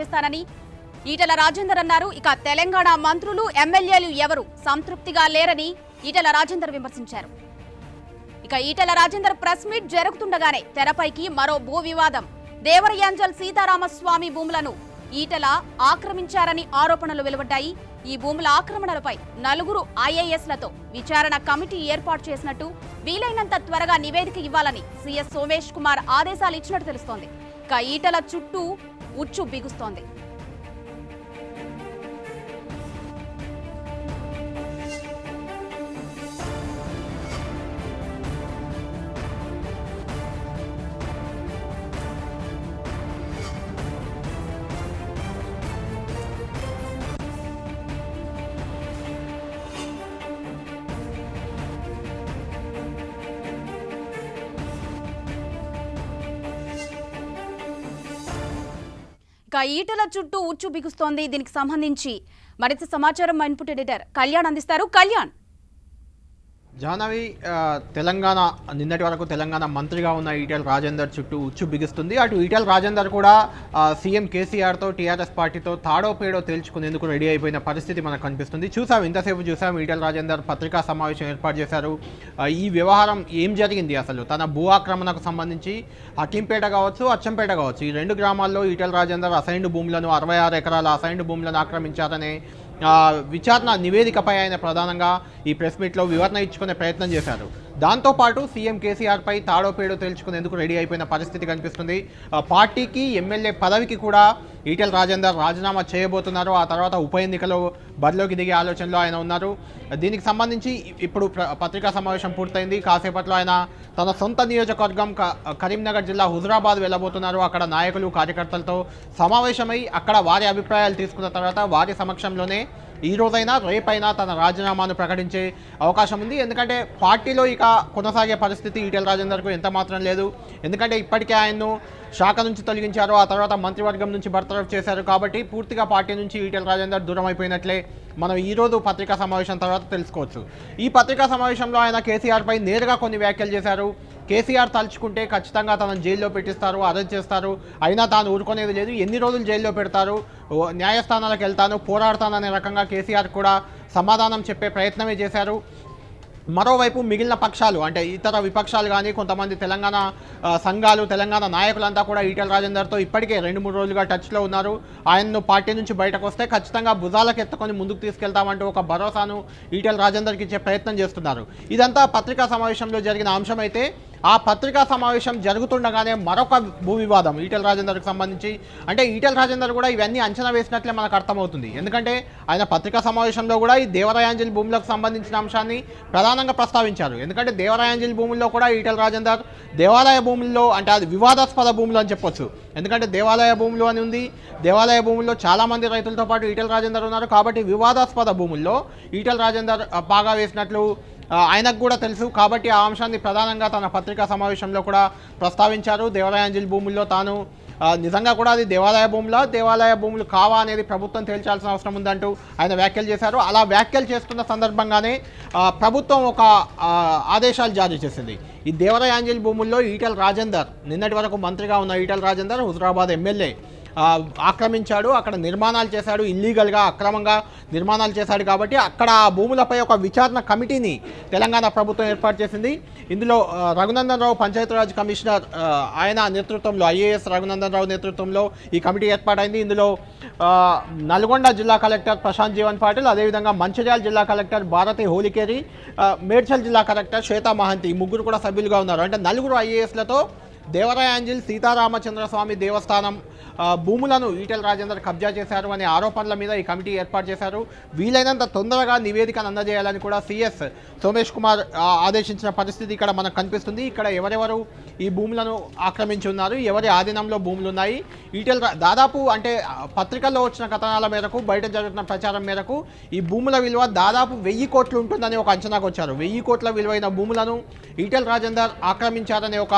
చేస్తానని ఈటెల రాజేందర్ అన్నారు. ఇక తెలంగాణ మంత్రులు ఎమ్మెల్యేలు ఎవరు సంతృప్తిగా లేరని ఈటెల రాజేందర్ విమర్శించారు. ఇక ఈటెల రాజేందర్ ప్రెస్ మీట్ జరుగుతుండగానే తెరపైకి మరో భూ వివాదం. దేవరయాంజల్ సీతారామస్వామి భూములను ఈటెల ఆక్రమించారని ఆరోపణలు వెలువడ్డాయి. ఈ భూముల ఆక్రమణలపై 4 ఐఏఎస్లతో విచారణ కమిటీ ఏర్పాటు చేసినట్టు, వీలైనంత త్వరగా నివేదిక ఇవ్వాలని సీఎస్ సోమేష్ కుమార్ ఆదేశాలు ఇచ్చినట్టు తెలుస్తోంది. ఇక ఈటెల చుట్టూ ఉచ్చు బిగుస్తోంది. ఇక ఈటెల చుట్టూ ఉచ్చు బిగుస్తోంది. దీనికి సంబంధించి మరింత సమాచారం మా ఇన్పుట్ ఎడిటర్ కళ్యాణ్ అందిస్తారు. కళ్యాణ్, జాహ్నవి, తెలంగాణ నిన్నటి వరకు తెలంగాణ మంత్రిగా ఉన్న ఈటెల రాజేందర్ చుట్టూ ఉచ్చు బిగుస్తుంది. అటు ఈటెల రాజేందర్ కూడా సీఎం కేసీఆర్తో టీఆర్ఎస్ పార్టీతో తాడో పేడో తేల్చుకునేందుకు రెడీ అయిపోయిన పరిస్థితి మనకు కనిపిస్తుంది. ఇంతసేపు చూసాం ఈటెల రాజేందర్ పత్రికా సమావేశం ఏర్పాటు చేశారు. ఈ వ్యవహారం ఏం జరిగింది, అసలు తన భూ ఆక్రమణకు సంబంధించి హకీంపేట కావచ్చు, అచ్చంపేట కావచ్చు, ఈ 2 గ్రామాల్లో ఈటెల రాజేందర్ అసైన్డ్ భూములను 66 ఎకరాల అసైన్డ్ భూములను ఆక్రమించారనే విచారణ నివేదికపై ఆయన ప్రధానంగా ఈ ప్రెస్ మీట్లో వివరణ ఇచ్చుకునే ప్రయత్నం చేశారు. దాంతోపాటు సీఎం కేసీఆర్పై తాడో పేడో తేల్చుకునేందుకు రెడీ అయిపోయిన పరిస్థితి కనిపిస్తుంది. పార్టీకి ఎమ్మెల్యే పదవికి కూడా ఈటెల రాజేందర్ రాజీనామా చేయబోతున్నారు. ఆ తర్వాత ఉప ఎన్నికలో బరిలోకి దిగే ఆలోచనలో ఆయన ఉన్నారు. దీనికి సంబంధించి ఇప్పుడు పత్రికా సమావేశం పూర్తయింది. కాసేపట్లో ఆయన తన సొంత నియోజకవర్గం కరీంనగర్ జిల్లా హుజురాబాద్ వెళ్ళబోతున్నారు. అక్కడ నాయకులు కార్యకర్తలతో సమావేశమై అక్కడ వారి అభిప్రాయాలు తీసుకున్న తర్వాత వారి సమక్షంలోనే ఈ రోజైనా రేపైనా తన రాజీనామాను ప్రకటించే అవకాశం ఉంది. ఎందుకంటే పార్టీలో ఇక కొనసాగే పరిస్థితి ఈటెల రాజేందర్కు ఎంత మాత్రం లేదు. ఎందుకంటే ఇప్పటికే ఆయన్ను శాఖ నుంచి తొలగించారు, ఆ తర్వాత మంత్రివర్గం నుంచి బర్తరఫ్ చేశారు. కాబట్టి పూర్తిగా పార్టీ నుంచి ఈటెల రాజేందర్ దూరం అయిపోయినట్లే మనం ఈరోజు పత్రికా సమావేశం తర్వాత తెలుసుకోవచ్చు. ఈ పత్రికా సమావేశంలో ఆయన కేసీఆర్పై నేరుగా కొన్ని వ్యాఖ్యలు చేశారు. కేసీఆర్ తలుచుకుంటే ఖచ్చితంగా తనను జైల్లో పెట్టిస్తారు, అరెస్ట్ చేస్తారు, అయినా తాను ఊరుకునేది లేదు, ఎన్ని రోజులు జైల్లో పెడతారు, న్యాయస్థానాలకు వెళ్తాను, పోరాడతాననే రకంగా కేసీఆర్ కూడా సమాధానం చెప్పే ప్రయత్నమే చేశారు. మరోవైపు మిగిలిన పక్షాలు అంటే ఇతర విపక్షాలు కానీ కొంతమంది తెలంగాణ సంఘాలు, తెలంగాణ నాయకులంతా కూడా ఈటెల రాజేందర్తో ఇప్పటికే 2-3 రోజులుగా టచ్లో ఉన్నారు. ఆయన్ను పార్టీ నుంచి బయటకు వస్తే ఖచ్చితంగా భుజాలకు ఎత్తుకొని ముందుకు తీసుకెళ్తామంటూ ఒక భరోసాను ఈటెల రాజేందర్కి ఇచ్చే ప్రయత్నం చేస్తున్నారు. ఇదంతా పత్రికా సమావేశంలో జరిగిన అంశం అయితే, ఆ పత్రికా సమావేశం జరుగుతుండగానే మరొక భూ వివాదం ఈటెల రాజేందర్కి సంబంధించి. అంటే ఈటెల రాజేందర్ కూడా ఇవన్నీ అంచనా వేసినట్లే మనకు అర్థమవుతుంది. ఎందుకంటే ఆయన పత్రికా సమావేశంలో కూడా ఈ దేవరయాంజలి భూములకు సంబంధించిన అంశాన్ని ప్రధానంగా ప్రస్తావించారు. ఎందుకంటే దేవరయాంజలి భూముల్లో కూడా ఈటెల రాజేందర్ దేవాలయ భూముల్లో, అంటే అది వివాదాస్పద భూములు అని చెప్పొచ్చు. ఎందుకంటే దేవాలయ భూములు అని ఉంది, దేవాలయ భూముల్లో చాలామంది రైతులతో పాటు ఈటెల రాజేందర్ ఉన్నారు. కాబట్టి వివాదాస్పద భూముల్లో ఈటెల రాజేందర్ బాగా వేసినట్లు ఆయనకు కూడా తెలుసు. కాబట్టి ఆ అంశాన్ని ప్రధానంగా తన పత్రికా సమావేశంలో కూడా ప్రస్తావించారు. దేవాలయాంజలి భూముల్లో తాను నిజంగా కూడా అది దేవాలయ భూములు కావా అనేది ప్రభుత్వం తేల్చాల్సిన అవసరం ఉందంటూ ఆయన వ్యాఖ్యలు చేశారు. అలా వ్యాఖ్యలు చేస్తున్న సందర్భంగానే ప్రభుత్వం ఒక ఆదేశాలు జారీ చేసింది. ఈ దేవరయాంజలి భూముల్లో ఈటెల రాజేందర్, నిన్నటి వరకు మంత్రిగా ఉన్న ఈటెల రాజేందర్ హుజురాబాద్ ఎమ్మెల్యే ఆక్రమించాడు, అక్కడ నిర్మాణాలు చేశాడు, ఇల్లీగల్గా అక్రమంగా నిర్మాణాలు చేశాడు. కాబట్టి అక్కడ ఆ భూములపై ఒక విచారణ కమిటీని తెలంగాణ ప్రభుత్వం ఏర్పాటు చేసింది. ఇందులో రఘునందన్ రావు పంచాయతీరాజ్ కమిషనర్ ఆయన నేతృత్వంలో, ఐఏఎస్ రఘునందన్ రావు నేతృత్వంలో ఈ కమిటీ ఏర్పాటైంది. ఇందులో నల్గొండ జిల్లా కలెక్టర్ ప్రశాంత్ జీవన్ పాటిల్, అదేవిధంగా మంచిర్యాల జిల్లా కలెక్టర్ భారతి హోలికేరి, మేడ్చల్ జిల్లా కలెక్టర్ శ్వేతా మహంతి, ఈ 3 కూడా సభ్యులుగా ఉన్నారు. అంటే 4 ఐఏఎస్లతో దేవరయాంజలి సీతారామచంద్రస్వామి దేవస్థానం భూములను ఈటెల రాజేందర్ కబ్జా చేశారు అనే ఆరోపణల మీద ఈ కమిటీ ఏర్పాటు చేశారు. వీలైనంత తొందరగా నివేదికను అందజేయాలని కూడా సీఎస్ సోమేష్ కుమార్ ఆదేశించిన పరిస్థితి ఇక్కడ మనకు కనిపిస్తుంది. ఇక్కడ ఎవరెవరు ఈ భూములను ఆక్రమించి ఉన్నారు, ఎవరి ఆధీనంలో భూములు ఉన్నాయి, దాదాపు అంటే పత్రికల్లో వచ్చిన కథనాల మేరకు, బయట జరుగుతున్న ప్రచారం మేరకు ఈ భూముల విలువ దాదాపు 1000 కోట్లు ఉంటుందని ఒక అంచనాకు వచ్చారు. 1000 కోట్ల విలువైన భూములను ఈటెల రాజేందర్ ఆక్రమించారనే ఒక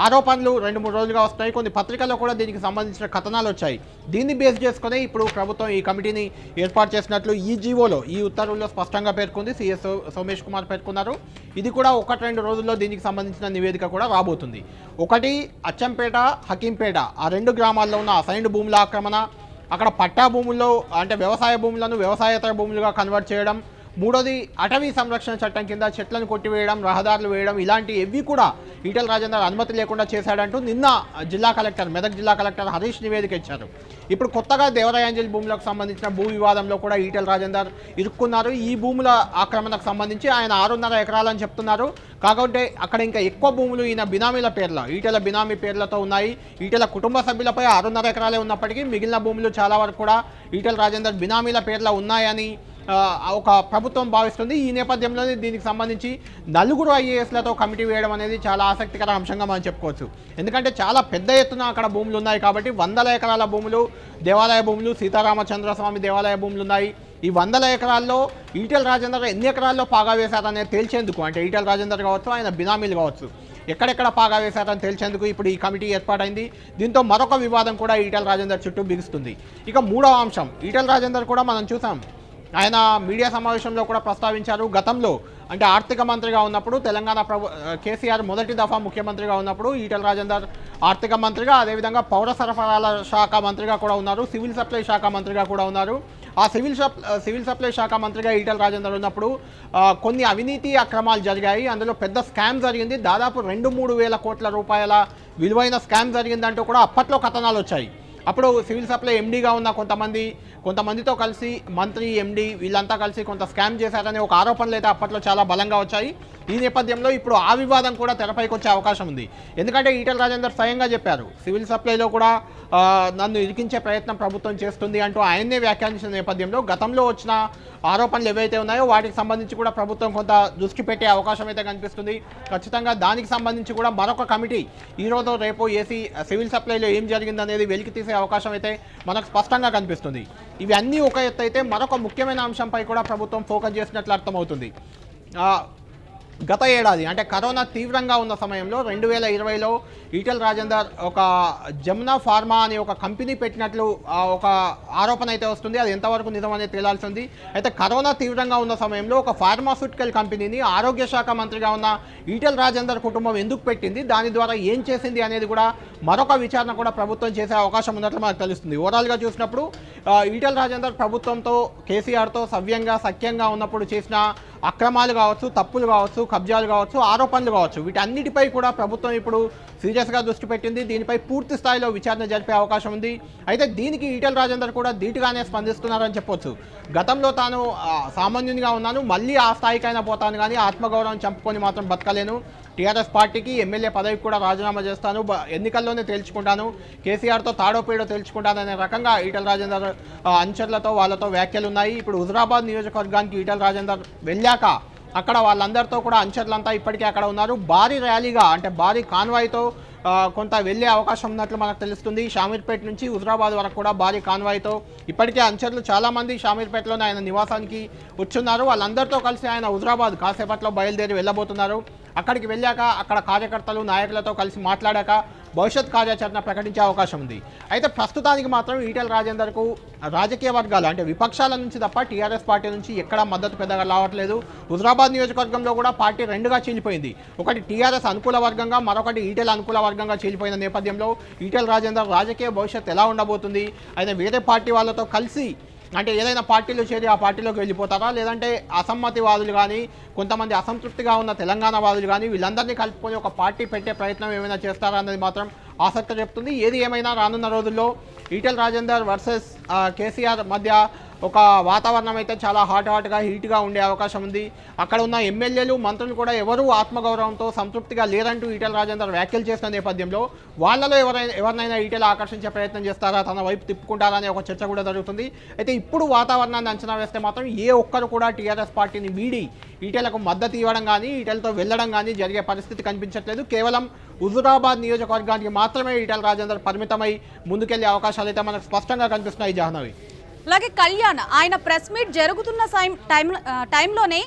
ఆరోపణలు 2-3 రోజులుగా వస్తాయి. కొన్ని పత్రికల్లో కూడా దీనికి సంబంధించిన కథనాలు వచ్చాయి. దీన్ని బేస్ చేసుకుని ఇప్పుడు ప్రభుత్వం ఈ కమిటీని ఏర్పాటు చేసినట్లు ఈ జీవోలో, ఈ ఉత్తర్వుల్లో స్పష్టంగా పేర్కొంది. సీఎస్ సోమేష్ కుమార్ పేర్కొన్నారు. ఇది కూడా 1-2 రోజుల్లో దీనికి సంబంధించిన నివేదిక కూడా రాబోతుంది. ఒకటి అచ్చంపేట, హకీంపేట, ఆ 2 గ్రామాల్లో ఉన్న అసైన్డ్ భూముల ఆక్రమణ, అక్కడ పట్టా భూముల్లో అంటే వ్యవసాయ భూములను వ్యవసాయేతర భూములుగా కన్వర్ట్ చేయడం, మూడోది అటవీ సంరక్షణ చట్టం కింద చెట్లను కొట్టివేయడం, రహదారులు వేయడం, ఇలాంటి ఏవి కూడా ఈటెల రాజేందర్ అనుమతి లేకుండా చేశాడంటూ నిన్న మెదక్ జిల్లా కలెక్టర్ హరీష్ నివేదిక ఇచ్చారు. ఇప్పుడు కొత్తగా దేవరాయాంజలి భూములకు సంబంధించిన భూ వివాదంలో కూడా ఈటెల రాజేందర్ ఇరుక్కున్నారు. ఈ భూముల ఆక్రమణకు సంబంధించి ఆయన 6.5 ఎకరాలని చెప్తున్నారు. కాకపోతే అక్కడ ఇంకా ఎక్కువ భూములు ఈయన బినామీల పేర్ల, ఈటెల బినామీ పేర్లతో ఉన్నాయి. ఈటెల కుటుంబ సభ్యులపై 6.5 ఎకరాలే ఉన్నప్పటికీ మిగిలిన భూములు చాలా వరకు కూడా ఈటెల రాజేందర్ బినామీల పేర్ల ఉన్నాయని ఒక ప్రభుత్వం భావిస్తుంది. ఈ నేపథ్యంలోనే దీనికి సంబంధించి 4 ఐఏఎస్లతో కమిటీ వేయడం అనేది చాలా ఆసక్తికర అంశంగా మనం చెప్పుకోవచ్చు. ఎందుకంటే చాలా పెద్ద ఎత్తున అక్కడ భూములు ఉన్నాయి కాబట్టి 100 ఎకరాల భూములు, దేవాలయ భూములు, సీతారామచంద్ర స్వామి దేవాలయ భూములు ఉన్నాయి. ఈ 100 ఎకరాల్లో ఈటెల రాజేందర్ ఎన్ని ఎకరాల్లో పాగా వేశారనేది తేల్చేందుకు, అంటే ఈటెల రాజేందర్ కావచ్చు, ఆయన బినామీలు కావచ్చు, ఎక్కడెక్కడ పాగా వేశారని తేల్చేందుకు ఇప్పుడు ఈ కమిటీ ఏర్పాటైంది. దీంతో మరొక వివాదం కూడా ఈటెల రాజేందర్ చుట్టూ బిగుస్తుంది. ఇక మూడవ అంశం, ఈటెల రాజేందర్ కూడా మనం చూసాం, ఆయన మీడియా సమావేశంలో కూడా ప్రస్తావించారు. గతంలో అంటే ఆర్థిక మంత్రిగా ఉన్నప్పుడు తెలంగాణ కేసీఆర్ మొదటి దఫా ముఖ్యమంత్రిగా ఉన్నప్పుడు ఈటెల రాజేందర్ ఆర్థిక మంత్రిగా, అదేవిధంగా పౌర సరఫరాల శాఖ మంత్రిగా కూడా ఉన్నారు, సివిల్ సప్లై శాఖ మంత్రిగా కూడా ఉన్నారు. ఆ సివిల్ సప్లై శాఖ మంత్రిగా ఈటెల రాజేందర్ ఉన్నప్పుడు కొన్ని అవినీతి అక్రమాలు జరిగాయి. అందులో పెద్ద స్కామ్ జరిగింది. దాదాపు 2-3 వేల కోట్ల రూపాయల విలువైన స్కామ్ జరిగిందంటూ కూడా అప్పట్లో కథనాలు వచ్చాయి. అప్పుడు సివిల్ సప్లై ఎండీగా ఉన్న కొంతమందితో కలిసి మంత్రి, ఎండీ వీళ్ళంతా కలిసి కొంత స్కామ్ చేశారనే ఒక ఆరోపణలు అయితే అప్పట్లో చాలా బలంగా వచ్చాయి. ఈ నేపథ్యంలో ఇప్పుడు ఆ వివాదం కూడా తెరపైకి వచ్చే అవకాశం ఉంది. ఎందుకంటే ఈటెల రాజేందర్ స్వయంగా చెప్పారు, సివిల్ సప్లైలో కూడా నన్ను ఇరికించే ప్రయత్నం ప్రభుత్వం చేస్తుంది అంటూ ఆయన్నే వ్యాఖ్యానించిన నేపథ్యంలో గతంలో వచ్చిన ఆరోపణలు ఏవైతే ఉన్నాయో వాటికి సంబంధించి కూడా ప్రభుత్వం కొంత దృష్టి పెట్టే అవకాశం అయితే కనిపిస్తుంది. ఖచ్చితంగా దానికి సంబంధించి కూడా మరొక కమిటీ ఈరోజు రేపు ఏసీ సివిల్ సప్లైలో ఏం జరిగిందనేది వెలికి తీసే అవకాశం అయితే మనకు స్పష్టంగా కనిపిస్తుంది. ఇవి అన్నీ ఒక ఎత్తు అయితే మరొక ముఖ్యమైన అంశంపై కూడా ప్రభుత్వం ఫోకస్ చేసినట్లు అర్థమవుతుంది. గత ఏడాది అంటే కరోనా తీవ్రంగా ఉన్న సమయంలో 2020లో ఈటెల రాజేందర్ ఒక జమునా ఫార్మా అనే ఒక కంపెనీ పెట్టినట్లు ఒక ఆరోపణ అయితే వస్తుంది. అది ఎంతవరకు నిజం అనేది తేలాల్సింది. అయితే కరోనా తీవ్రంగా ఉన్న సమయంలో ఒక ఫార్మాస్యూటికల్ కంపెనీని ఆరోగ్య శాఖ మంత్రిగా ఉన్న ఈటెల రాజేందర్ కుటుంబం ఎందుకు పెట్టింది, దాని ద్వారా ఏం చేసింది అనేది కూడా మరొక విచారణ కూడా ప్రభుత్వం చేసే అవకాశం ఉన్నట్లు మనకు తెలుస్తుంది. ఓవరాల్గా చూసినప్పుడు ఈటెల రాజేందర్ ప్రభుత్వంతో కేసీఆర్తో సఖ్యంగా ఉన్నప్పుడు చేసిన అక్రమాలు కావచ్చు, తప్పులు కావచ్చు, కబ్జాలు కావచ్చు, ఆరోపణలు కావచ్చు, వీటన్నిటిపై కూడా ప్రభుత్వం ఇప్పుడు సీరియస్గా దృష్టి పెట్టింది. దీనిపై పూర్తి స్థాయిలో విచారణ జరిపే అవకాశం ఉంది. అయితే దీనికి ఈటెల రాజేందర్ కూడా ధీటుగానే స్పందిస్తున్నారని చెప్పొచ్చు. గతంలో తాను సామాన్యునిగా ఉన్నాను, మళ్ళీ ఆ స్థాయికైనా పోతాను, కానీ ఆత్మగౌరవం చంపుకొని మాత్రం బతకలేను, టీఆర్ఎస్ పార్టీకి ఎమ్మెల్యే పదవికి కూడా రాజీనామా చేస్తాను, ఎన్నికల్లోనే తేల్చుకుంటాను, కేసీఆర్తో తాడోపేడో తేల్చుకుంటాను అనే రకంగా ఈటెల రాజేందర్ అంచర్లతో వాళ్ళతో వ్యాఖ్యలు ఉన్నాయి. ఇప్పుడు హుజురాబాద్ నియోజకవర్గానికి ఈటెల రాజేందర్ వెళ్ళాక అక్కడ వాళ్ళందరితో కూడా అంచర్లంతా ఇప్పటికే అక్కడ ఉన్నారు. భారీ ర్యాలీగా అంటే భారీ కాన్వాయ్తో కొంత వెళ్ళే అవకాశం ఉన్నట్లు మనకు తెలుస్తుంది. షామీర్పేట నుంచి హుజురాబాద్ వరకు కూడా భారీ కాన్వాయ్తో ఇప్పటికే అంచర్లు చాలామంది షామీర్పేటలోనే ఆయన నివాసానికి వచ్చున్నారు. వాళ్ళందరితో కలిసి ఆయన హుజురాబాద్ కాసేపట్లో బయలుదేరి వెళ్ళబోతున్నారు. అక్కడికి వెళ్ళాక అక్కడ కార్యకర్తలు, నాయకులతో కలిసి మాట్లాడాక భవిష్యత్ కార్యాచరణ ప్రకటించే అవకాశం ఉంది. అయితే ప్రస్తుతానికి మాత్రం ఈటెల రాజేందర్కు రాజకీయ వర్గాలు అంటే విపక్షాల నుంచి తప్ప టీఆర్ఎస్ పార్టీ నుంచి ఎక్కడా మద్దతు పెద్దగా రావట్లేదు. హుజురాబాద్ నియోజకవర్గంలో కూడా పార్టీ 2గా చీలిపోయింది. ఒకటి టీఆర్ఎస్ అనుకూల వర్గంగా, మరొకటి ఈటెల అనుకూల వర్గంగా చీలిపోయిన నేపథ్యంలో ఈటెల రాజేందర్ రాజకీయ భవిష్యత్తు ఎలా ఉండబోతుంది, ఆయన వేరే పార్టీ వాళ్ళతో కలిసి అంటే ఏదైనా పార్టీలో చేరి ఆ పార్టీలోకి వెళ్ళిపోతారా, లేదంటే అసమ్మతివాదులు కానీ, కొంతమంది అసంతృప్తిగా ఉన్న తెలంగాణ వాదులు కానీ వీళ్ళందరినీ కలుపుకొని ఒక పార్టీ పెట్టే ప్రయత్నం ఏమైనా చేస్తారా అన్నది మాత్రం ఆసక్తి చెప్తుంది. ఏది ఏమైనా రానున్న రోజుల్లో ఈటెల రాజేందర్ వర్సెస్ కేసీఆర్ మధ్య ఒక వాతావరణం అయితే చాలా హీట్గా ఉండే అవకాశం ఉంది. అక్కడ ఉన్న ఎమ్మెల్యేలు, మంత్రులు కూడా ఎవరూ ఆత్మగౌరవంతో సంతృప్తిగా లేరంటూ ఈటెల రాజేందర్ వ్యాఖ్యలు చేసిన నేపథ్యంలో వాళ్ళలో ఎవరినైనా ఈటెల ఆకర్షించే ప్రయత్నం చేస్తారా, తన వైపు తిప్పుకుంటారా అనే ఒక చర్చ కూడా జరుగుతుంది. అయితే ఇప్పుడు వాతావరణాన్ని అంచనా వేస్తే మాత్రం ఏ ఒక్కరు కూడా టీఆర్ఎస్ పార్టీని వీడి ఈటెలకు మద్దతు ఇవ్వడం కానీ, ఈటెలతో వెళ్ళడం కానీ జరిగే పరిస్థితి కనిపించట్లేదు. కేవలం హుజురాబాద్ నియోజకవర్గానికి మాత్రమే ఈటెల రాజేందర్ పరిమితమై ముందుకెళ్లే అవకాశాలు అయితే మనకు స్పష్టంగా కనిపిస్తున్నాయి. జాహ్నవి, అలాగే కళ్యాణ్ ఆయన ప్రెస్ మీట్ జరుగుతున్న టైంలోనే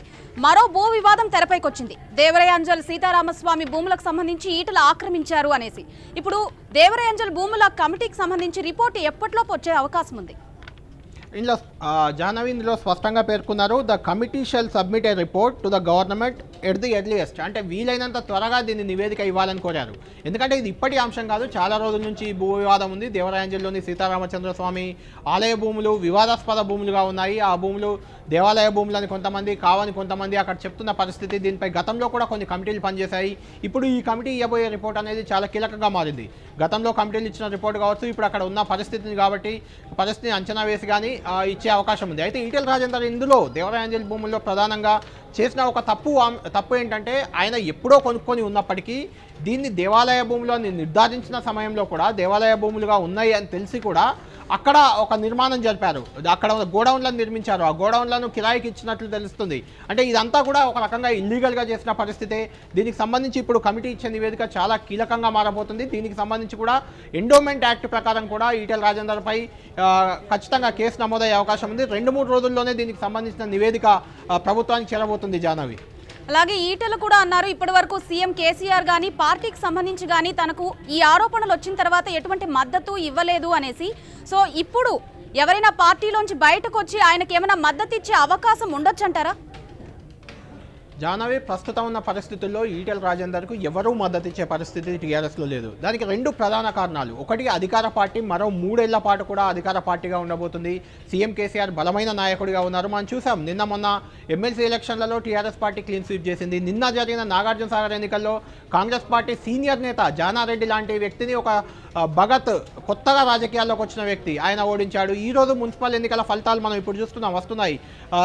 మరో భూ వివాదం తెరపైకి వచ్చింది. దేవరాయాంజల్ సీతారామస్వామి భూములకు సంబంధించి ఈటెల ఆక్రమించారు అనేసి. ఇప్పుడు దేవరాయాంజల్ భూముల కమిటీకి సంబంధించి రిపోర్ట్ ఎప్పటిలోపు వచ్చే అవకాశం ఉంది? ఇందులో జాహ్నవి ఇందులో స్పష్టంగా పేర్కొన్నారు, the committee shall submit A report to the government at the earliest. అంటే వీలైనంత త్వరగా దీన్ని నివేదిక ఇవ్వాలని కోరారు. ఎందుకంటే ఇది ఇప్పటి అంశం కాదు, చాలా రోజుల నుంచి భూ వివాదం ఉంది. దేవరాయంజల్లోని సీతారామచంద్ర స్వామి ఆలయ భూములు వివాదాస్పద భూములుగా ఉన్నాయి. ఆ భూములు దేవాలయ భూములని కొంతమంది కావని కొంతమంది అక్కడ చెప్తున్న పరిస్థితి. దీనిపై గతంలో కూడా కొన్ని కమిటీలు పనిచేశాయి. ఇప్పుడు ఈ కమిటీ ఇవ్వబోయే రిపోర్ట్ అనేది చాలా కీలకంగా మారింది. గతంలో కమిటీలు ఇచ్చిన రిపోర్ట్ కావచ్చు, ఇప్పుడు అక్కడ ఉన్న పరిస్థితిని కాబట్టి పరిస్థితిని అంచనా వేసి కానీ ఇచ్చే అవకాశం ఉంది. అయితే ఈటెల రాజేందర్ ఇందులో దేవరాయంజల్ భూముల్లో ప్రధానంగా చేసిన ఒక తప్పు ఏంటంటే, ఆయన ఎప్పుడో కొనుక్కొని ఉన్నప్పటికీ దీన్ని దేవాలయ భూములు అని నిర్ధారించిన సమయంలో కూడా దేవాలయ భూములుగా ఉన్నాయి అని తెలిసి కూడా అక్కడ ఒక నిర్మాణం జరిపారు. అక్కడ గోడౌన్లను నిర్మించారు. ఆ గోడౌన్లను కిరాయికి ఇచ్చినట్లు తెలుస్తుంది. అంటే ఇదంతా కూడా ఒక రకంగా ఇల్లీగల్గా చేసిన పరిస్థితే. దీనికి సంబంధించి ఇప్పుడు కమిటీ ఇచ్చే నివేదిక చాలా కీలకంగా మారబోతుంది. దీనికి సంబంధించి కూడా ఎండోమెంట్ యాక్ట్ ప్రకారం కూడా ఈటెల రాజేందర్పై ఖచ్చితంగా కేసు నమోదయ్యే అవకాశం ఉంది. 2-3 రోజుల్లోనే దీనికి సంబంధించిన నివేదిక ప్రభుత్వానికి చేరబోతుంది జాహ్నవి. అలాగే ఈటెలు కూడా అన్నారు, ఇప్పటి వరకు సీఎం కేసీఆర్ గానీ పార్టీకి సంబంధించి కానీ తనకు ఈ ఆరోపణలు వచ్చిన తర్వాత ఎటువంటి మద్దతు ఇవ్వలేదు అనేసి. సో ఇప్పుడు ఎవరైనా పార్టీలోంచి బయటకు వచ్చి ఆయనకి ఏమైనా మద్దతు ఇచ్చే అవకాశం ఉండొచ్చంటారా? జాహ్నవి, ప్రస్తుతం ఉన్న పరిస్థితుల్లో ఈటెల రాజేందర్కు ఎవరూ మద్దతు ఇచ్చే పరిస్థితి టీఆర్ఎస్లో లేదు. దానికి 2 ప్రధాన కారణాలు. ఒకటి, అధికార పార్టీ మరో 3 ఏళ్ల పాటు కూడా అధికార పార్టీగా ఉండబోతుంది. సీఎం కేసీఆర్ బలమైన నాయకుడిగా ఉన్నారు. మనం చూసాం, నిన్న మొన్న ఎమ్మెల్సీ ఎలక్షన్లలో టీఆర్ఎస్ పార్టీ క్లీన్ స్వీప్ చేసింది. నిన్న జరిగిన నాగార్జున సాగర్ ఎన్నికల్లో కాంగ్రెస్ పార్టీ సీనియర్ నేత జానారెడ్డి లాంటి వ్యక్తిని ఒక భగత్, కొత్తగా రాజకీయాల్లోకి వచ్చిన వ్యక్తి, ఆయన ఓడించాడు. ఈరోజు మున్సిపల్ ఎన్నికల ఫలితాలు మనం ఇప్పుడు చూస్తున్నాం, వస్తున్నాయి.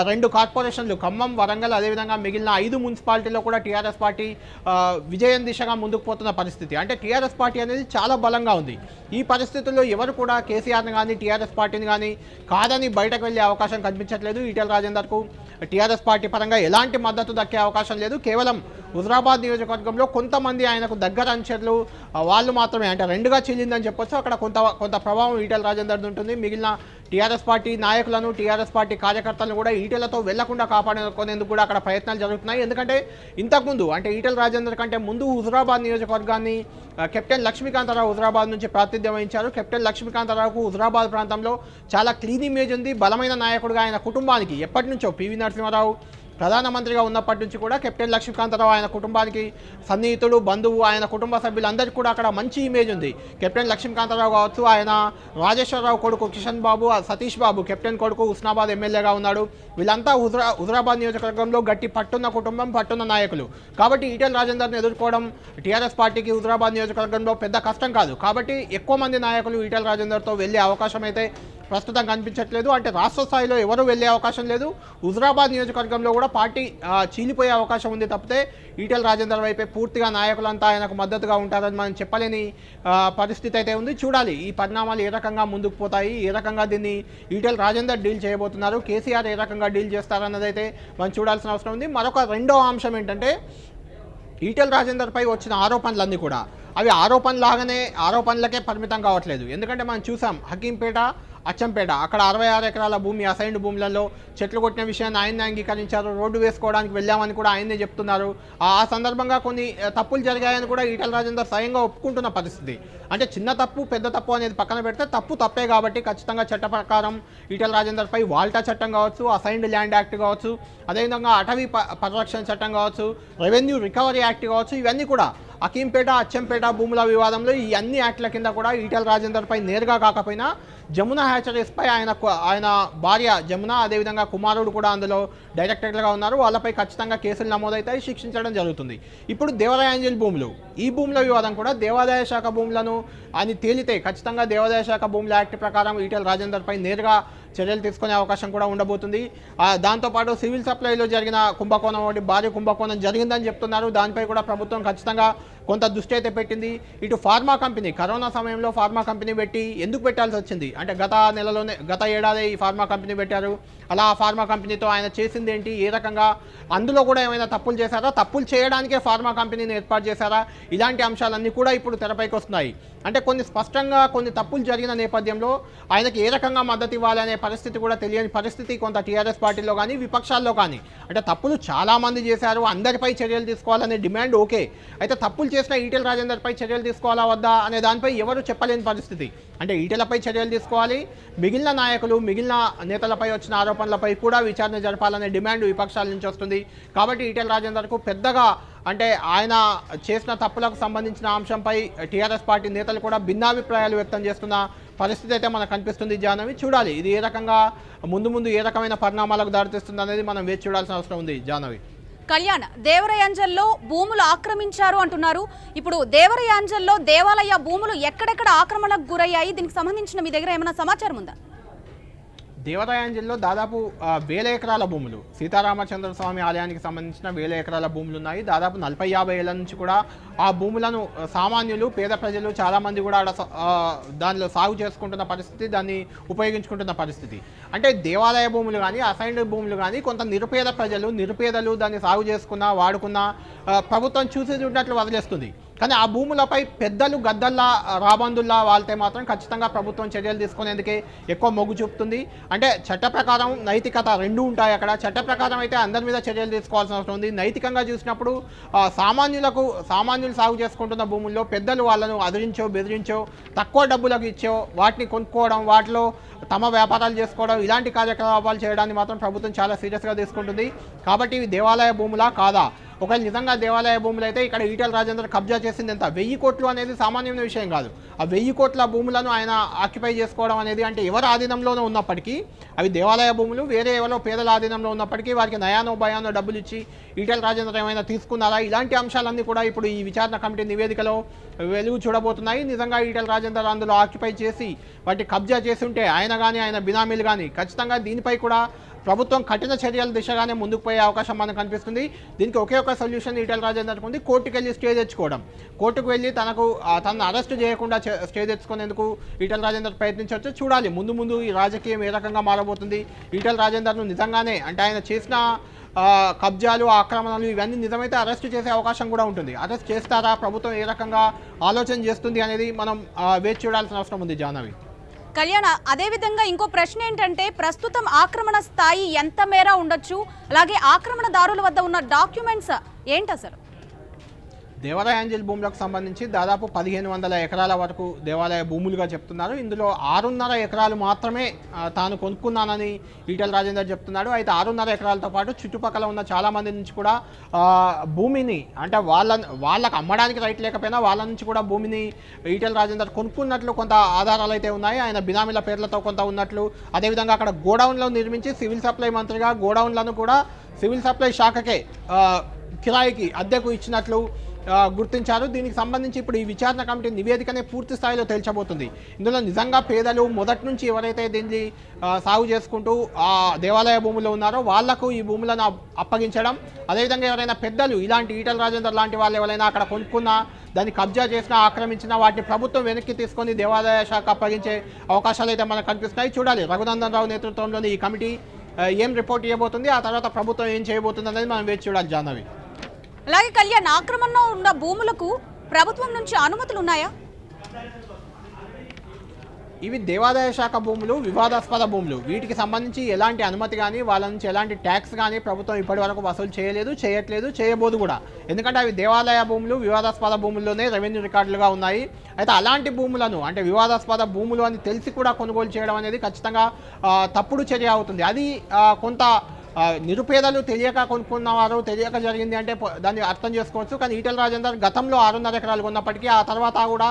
2 కార్పొరేషన్లు ఖమ్మం, వరంగల్, అదేవిధంగా మిగిలిన 5 మున్సిపాలిటీలో కూడా టీఆర్ఎస్ పార్టీ విజయం దిశగా ముందుకు పోతున్న పరిస్థితి. అంటే టీఆర్ఎస్ పార్టీ అనేది చాలా బలంగా ఉంది. ఈ పరిస్థితుల్లో ఎవరు కూడా కేసీఆర్ని కానీ టీఆర్ఎస్ పార్టీని కానీ కాదని బయటకు వెళ్ళే అవకాశం కనిపించట్లేదు. ఈటెల రాజేందర్కు టీఆర్ఎస్ పార్టీ పరంగా ఎలాంటి మద్దతు దక్కే అవకాశం లేదు. కేవలం హుజరాబాద్ నియోజకవర్గంలో కొంతమంది ఆయనకు దగ్గర అనుచరులు వాళ్ళు మాత్రమే, అంటే 2గా చెల్లిందని చెప్పొచ్చు. అక్కడ కొంత ప్రభావం ఈటెల రాజేందర్ది ఉంటుంది. మిగిలిన టీఆర్ఎస్ పార్టీ నాయకులను, టీఆర్ఎస్ పార్టీ కార్యకర్తలను కూడా ఈటెలతో వెళ్లకుండా కాపాడుకునేందుకు కూడా అక్కడ ప్రయత్నాలు జరుగుతున్నాయి. ఎందుకంటే ఇంతకుముందు, అంటే ఈటెల రాజేందర్ కంటే ముందు హుజరాబాద్ నియోజకవర్గాన్ని కెప్టెన్ లక్ష్మీకాంతరావు హుజరాబాద్ నుంచి ప్రాతినిధ్యం వహించారు. కెప్టెన్ లక్ష్మీకాంతరావుకు హుజరాబాద్ ప్రాంతంలో చాలా క్లీన్ ఇమేజ్ ఉంది. బలమైన నాయకుడిగా ఆయన కుటుంబానికి ఎప్పటి నుంచో పివి నరసింహారావు ప్రధానమంత్రిగా ఉన్నప్పటి నుంచి కూడా కెప్టెన్ లక్ష్మీకాంతరావు ఆయన కుటుంబానికి సన్నిహితుడు, బంధువు, ఆయన కుటుంబ సభ్యులందరికీ కూడా అక్కడ మంచి ఇమేజ్ ఉంది. కెప్టెన్ లక్ష్మీకాంతరావు కావచ్చు, ఆయన రాజేశ్వరరావు కొడుకు కిషన్ బాబు, సతీష్ బాబు కెప్టెన్ కొడుకు హుస్నాబాద్ ఎమ్మెల్యేగా ఉన్నాడు. వీళ్ళంతా హుజరాబాద్ నియోజకవర్గంలో గట్టి పట్టున్న కుటుంబం, పట్టున్న నాయకులు. కాబట్టి ఈటెల రాజేందర్ని ఎదుర్కోవడం టీఆర్ఎస్ పార్టీకి హుజరాబాద్ నియోజకవర్గంలో పెద్ద కష్టం కాదు. కాబట్టి ఎక్కువ మంది నాయకులు ఈటెల రాజేందర్తో వెళ్ళే అవకాశం అయితే ప్రస్తుతం కనిపించట్లేదు. అంటే రాష్ట్ర స్థాయిలో ఎవరు వెళ్ళే అవకాశం లేదు. హుజరాబాద్ నియోజకవర్గంలో కూడా పార్టీ చీలిపోయే అవకాశం ఉంది తప్పితే ఈటెల రాజేందర్ వైపే పూర్తిగా నాయకులంతా ఆయనకు మద్దతుగా ఉంటారని మనం చెప్పలేని పరిస్థితి అయితే ఉంది. చూడాలి ఈ పరిణామాలు ఏ రకంగా ముందుకు పోతాయి, ఏ రకంగా దీన్ని ఈటెల రాజేందర్ డీల్ చేయబోతున్నారు, కేసీఆర్ ఏ రకంగా డీల్ చేస్తారన్నది అయితే మనం చూడాల్సిన అవసరం ఉంది. మరొక రెండో అంశం ఏంటంటే, ఈటెల రాజేందర్పై వచ్చిన ఆరోపణలన్నీ కూడా అవి ఆరోపణలకే పరిమితం కావట్లేదు. ఎందుకంటే మనం చూసాం, హకీంపేట, అచ్చంపేట అక్కడ 66 ఎకరాల భూమి అసైన్డ్ భూములలో చెట్లు కొట్టిన విషయాన్ని ఆయన్ని అంగీకరించారు. రోడ్డు వేసుకోవడానికి వెళ్ళామని కూడా ఆయన్నే చెప్తున్నారు. ఆ సందర్భంగా కొన్ని తప్పులు జరిగాయని కూడా ఈటెల రాజేందర్ స్వయంగా ఒప్పుకుంటున్న పరిస్థితి. అంటే చిన్న తప్పు పెద్ద తప్పు అనేది పక్కన పెడితే తప్పే కాబట్టి ఖచ్చితంగా చట్ట ప్రకారం ఈటెల రాజేందర్పై వాల్టా చట్టం కావచ్చు, అసైన్డ్ ల్యాండ్ యాక్ట్ కావచ్చు, అదేవిధంగా అటవీ పరిరక్షణ చట్టం కావచ్చు, రెవెన్యూ రికవరీ యాక్ట్ కావచ్చు, ఇవన్నీ కూడా అకీంపేట, అచ్చంపేట భూముల వివాదంలో ఈ అన్ని యాక్ట్ల కింద కూడా ఈటెల రాజేందర్పై నేరుగా కాకపోయినా జమున హ్యాచరీస్పై ఆయన భార్య జమున, అదేవిధంగా కుమారుడు కూడా అందులో డైరెక్టర్లుగా ఉన్నారు. వాళ్ళపై ఖచ్చితంగా కేసులు నమోదవుతాయి, శిక్షించడం జరుగుతుంది. ఇప్పుడు దేవాలయాంజల్ భూములు, ఈ భూముల వివాదం కూడా దేవాదాయ శాఖ భూములను అని తేలితే ఖచ్చితంగా దేవాదాయ శాఖ భూముల యాక్ట్ ప్రకారం ఈటెల రాజేందర్పై నేరుగా చర్యలు తీసుకునే అవకాశం కూడా ఉండబోతుంది. దాంతోపాటు సివిల్ సప్లైలో జరిగిన కుంభకోణం, ఒకటి భారీ కుంభకోణం జరిగిందని చెప్తున్నారు. దానిపై కూడా ప్రభుత్వం ఖచ్చితంగా కొంత దృష్టి అయితే పెట్టింది. ఇటు ఫార్మా కంపెనీ, కరోనా సమయంలో ఫార్మా కంపెనీ పెట్టి ఎందుకు పెట్టాల్సి వచ్చింది అంటే గత ఏడాది ఈ ఫార్మా కంపెనీ పెట్టారు. అలా ఆ ఫార్మా కంపెనీతో ఆయన చేసింది ఏంటి, ఏ రకంగా అందులో కూడా ఏమైనా తప్పులు చేశారా, తప్పులు చేయడానికే ఫార్మా కంపెనీని ఏర్పాటు చేశారా, ఇలాంటి అంశాలన్నీ కూడా ఇప్పుడు తెరపైకి వస్తున్నాయి. అంటే స్పష్టంగా కొన్ని తప్పులు జరిగిన నేపథ్యంలో ఆయనకి ఏ రకంగా మద్దతు ఇవ్వాలనే పరిస్థితి కూడా తెలియని పరిస్థితి కొంత టీఆర్ఎస్ పార్టీలో కానీ విపక్షాల్లో కానీ. అంటే తప్పులు చాలామంది చేశారు, అందరిపై చర్యలు తీసుకోవాలనే డిమాండ్ ఓకే. అయితే తప్పులు చేసిన ఈటెల రాజేందర్పై చర్యలు తీసుకోవాలా వద్దా అనే దానిపై ఎవరు చెప్పలేని పరిస్థితి. అంటే ఈటెలపై చర్యలు తీసుకోవాలి, మిగిలిన నాయకులు మిగిలిన నేతలపై వచ్చిన ఆరోపణలపై కూడా విచారణ జరపాలనే డిమాండ్ విపక్షాల నుంచి వస్తుంది. కాబట్టి ఈటెల రాజేందర్కు పెద్దగా అంటే ఆయన చేసిన తప్పులకు సంబంధించిన అంశంపై టీఆర్ఎస్ పార్టీ నేతలు కూడా భిన్నాభిప్రాయాలు వ్యక్తం చేస్తున్న పరిస్థితి అయితే మనకు కనిపిస్తుంది. జాహ్నవి, చూడాలి ఇది ఏ రకంగా ముందు ఏ రకమైన పరిణామాలకు దారితీస్తుంది అనేది మనం వేచి చూడాల్సిన అవసరం ఉంది. జాహ్నవి, కళ్యాణ్, దేవరయాంజల్లో భూములు ఆక్రమించారు అంటున్నారు. ఇప్పుడు దేవరయాంజల్లో దేవాలయ భూములు ఎక్కడెక్కడ ఆక్రమణకు గురయ్యాయి? దీనికి సంబంధించిన మీ దగ్గర ఏమైనా సమాచారం ఉందా? దేవరాయాంజల్లో దాదాపు 1000 ఎకరాల భూములు, సీతారామచంద్ర స్వామి ఆలయానికి సంబంధించిన 1000 ఎకరాల భూములు ఉన్నాయి. దాదాపు 40-50 ఏళ్ల నుంచి కూడా ఆ భూములను సామాన్యులు, పేద ప్రజలు చాలామంది కూడా దానిలో సాగు చేసుకుంటున్న పరిస్థితి, దాన్ని ఉపయోగించుకుంటున్న పరిస్థితి. అంటే దేవాలయ భూములు కానీ, అసైన్డ్ భూములు కానీ కొంత నిరుపేదలు దాన్ని సాగు చేసుకున్నా, వాడుకున్నా ప్రభుత్వం చూసి చూడనట్లు వదిలేస్తుంది. కానీ ఆ భూములపై పెద్దలు గద్దల్లా రాబందుల్లా వాళ్తే మాత్రం ఖచ్చితంగా ప్రభుత్వం చర్యలు తీసుకునేందుకే ఎక్కువ మొగ్గు చూపుతుంది. అంటే చట్ట ప్రకారం నైతికత రెండూ ఉంటాయి. అక్కడ చట్ట ప్రకారం అయితే అందరి మీద చర్యలు తీసుకోవాల్సిన అవసరం ఉంది. నైతికంగా చూసినప్పుడు సామాన్యులు సాగు చేసుకుంటున్న భూముల్లో పెద్దలు వాళ్ళను అదిరించో, బెదిరించో, తక్కువ డబ్బులకు ఇచ్చో వాటిని కొనుక్కోవడం, వాటిలో తమ వ్యాపారాలు చేసుకోవడం, ఇలాంటి కార్యకలాపాలు చేయడాన్ని మాత్రం ప్రభుత్వం చాలా సీరియస్గా తీసుకుంటుంది. కాబట్టి ఇవి దేవాలయ భూములా కాదా? ఒకవేళ నిజంగా దేవాలయ భూములు అయితే ఇక్కడ ఈటెల రాజేందర్ కబ్జా చేసింది ఎంత? 1000 కోట్లు అనేది సామాన్యమైన విషయం కాదు. ఆ 1000 కోట్ల భూములను ఆయన ఆక్యుపై చేసుకోవడం అనేది, అంటే ఎవరి ఆధీనంలోనూ ఉన్నప్పటికీ అవి దేవాలయ భూములు, వేరే ఎవరో పేదల ఆధీనంలో ఉన్నప్పటికీ వారికి నయానో భయానో డబ్బులు ఇచ్చి ఈటెల రాజేందర్ ఏమైనా తీసుకున్నారా? ఇలాంటి అంశాలన్నీ కూడా ఇప్పుడు ఈ విచారణ కమిటీ నివేదికలో వెలుగు చూడబోతున్నాయి. నిజంగా ఈటెల రాజేందర్ అందులో ఆక్యుపై చేసి వాటి కబ్జా చేసి ఉంటే ఆయన కానీ ఆయన బినామీలు కానీ ఖచ్చితంగా దీనిపై కూడా ప్రభుత్వం కఠిన చర్యల దిశగానే ముందుకు పోయే అవకాశం మనకు కనిపిస్తుంది. దీనికి ఒకే ఒక సొల్యూషన్ ఈటెల రాజేందర్కు ఉంది, కోర్టుకు వెళ్ళి స్టే తెచ్చుకోవడం. కోర్టుకు వెళ్ళి తనను అరెస్ట్ చేయకుండా స్టే తెచ్చుకునేందుకు ఈటెల రాజేందర్ ప్రయత్నించవచ్చు. చూడాలి ముందు ఈ రాజకీయం ఏ రకంగా మారబోతుంది. ఈటెల రాజేందర్ను నిజంగానే అంటే ఆయన చేసిన కబ్జాలు, ఆక్రమణలు ఇవన్నీ నిజమైతే అరెస్ట్ చేసే అవకాశం కూడా ఉంటుంది. అరెస్ట్ చేస్తారా, ప్రభుత్వం ఏ రకంగా ఆలోచన చేస్తుంది అనేది మనం వేచి చూడాల్సిన అవసరం ఉంది. జాహ్నవి, కళ్యాణ్, అదేవిధంగా ఇంకో ప్రశ్న ఏంటంటే ప్రస్తుతం ఆక్రమణ స్థాయి ఎంత మేర ఉండొచ్చు? అలాగే ఆక్రమణదారుల వద్ద ఉన్న డాక్యుమెంట్స్ ఏంటి అసలు? దేవాలయాంజల్ భూములకు సంబంధించి దాదాపు 1500 ఎకరాల వరకు దేవాలయ భూములుగా చెప్తున్నారు. ఇందులో 6.5 ఎకరాలు మాత్రమే తాను కొనుక్కున్నానని ఈటెల రాజేందర్ చెప్తున్నాడు. అయితే 6.5 ఎకరాలతో పాటు చుట్టుపక్కల ఉన్న చాలామంది నుంచి కూడా భూమిని అంటే వాళ్ళకు అమ్మడానికి రైట్ లేకపోయినా వాళ్ళ నుంచి కూడా భూమిని ఈటెల రాజేందర్ కొనుక్కున్నట్లు కొంత ఆధారాలు అయితే ఉన్నాయి. ఆయన బినామీల పేర్లతో కొంత ఉన్నట్లు, అదేవిధంగా అక్కడ గోడౌన్లో నిర్మించి సివిల్ సప్లై మంత్రిగా గోడౌన్లను కూడా సివిల్ సప్లై శాఖకే కిరాయికి అద్దెకు ఇచ్చినట్లు గుర్తించారు. దీనికి సంబంధించి ఇప్పుడు ఈ విచారణ కమిటీ నివేదికనే పూర్తి స్థాయిలో తేల్చబోతుంది. ఇందులో నిజంగా పేదలు మొదటి నుంచి ఎవరైతే దీన్ని సాగు చేసుకుంటూ ఆ దేవాలయ భూముల్లో ఉన్నారో వాళ్లకు ఈ భూములను అప్పగించడం, అదేవిధంగా ఎవరైనా పెద్దలు ఇలాంటి ఈటెల రాజేందర్ లాంటి వాళ్ళు ఎవరైనా అక్కడ కొనుక్కున్నా, దాన్ని కబ్జా చేసినా, ఆక్రమించినా వాటిని ప్రభుత్వం వెనక్కి తీసుకొని దేవాలయ శాఖ అప్పగించే అవకాశాలు అయితే మనకు కనిపిస్తున్నాయి. చూడాలి రఘునందన్ రావు నేతృత్వంలోని ఈ కమిటీ ఏం రిపోర్ట్ ఇవ్వబోతుంది, ఆ తర్వాత ప్రభుత్వం ఏం చేయబోతుంది అనేది మనం వేచి చూడాలి. జాహ్నవి, అలాగే కళ్యాణ్, ఆక్రమణలో ఉన్న భూములకు ప్రభుత్వం నుంచి అనుమతులు ఉన్నాయా? ఇవి దేవాదాయ శాఖ భూములు, వివాదాస్పద భూములు. వీటికి సంబంధించి ఎలాంటి అనుమతి కానీ వాళ్ళ నుంచి ఎలాంటి ట్యాక్స్ కానీ ప్రభుత్వం ఇప్పటి వరకు వసూలు చేయట్లేదు, చేయబోదు కూడా. ఎందుకంటే అవి దేవాలయ భూములు, వివాదాస్పద భూముల్లోనే రెవెన్యూ రికార్డులుగా ఉన్నాయి. అయితే అలాంటి భూములను అంటే వివాదాస్పద భూములు అని తెలిసి కూడా కొనుగోలు చేయడం అనేది ఖచ్చితంగా తప్పుడు చర్య అవుతుంది. అది కొంత నిరుపేదలు తెలియక కొనుక్కున్నవారు, తెలియక జరిగింది అంటే దాన్ని అర్థం చేసుకోవచ్చు. కానీ ఈటెల రాజేందర్ గతంలో 6.5 ఎకరాలు కొన్నప్పటికీ ఆ తర్వాత కూడా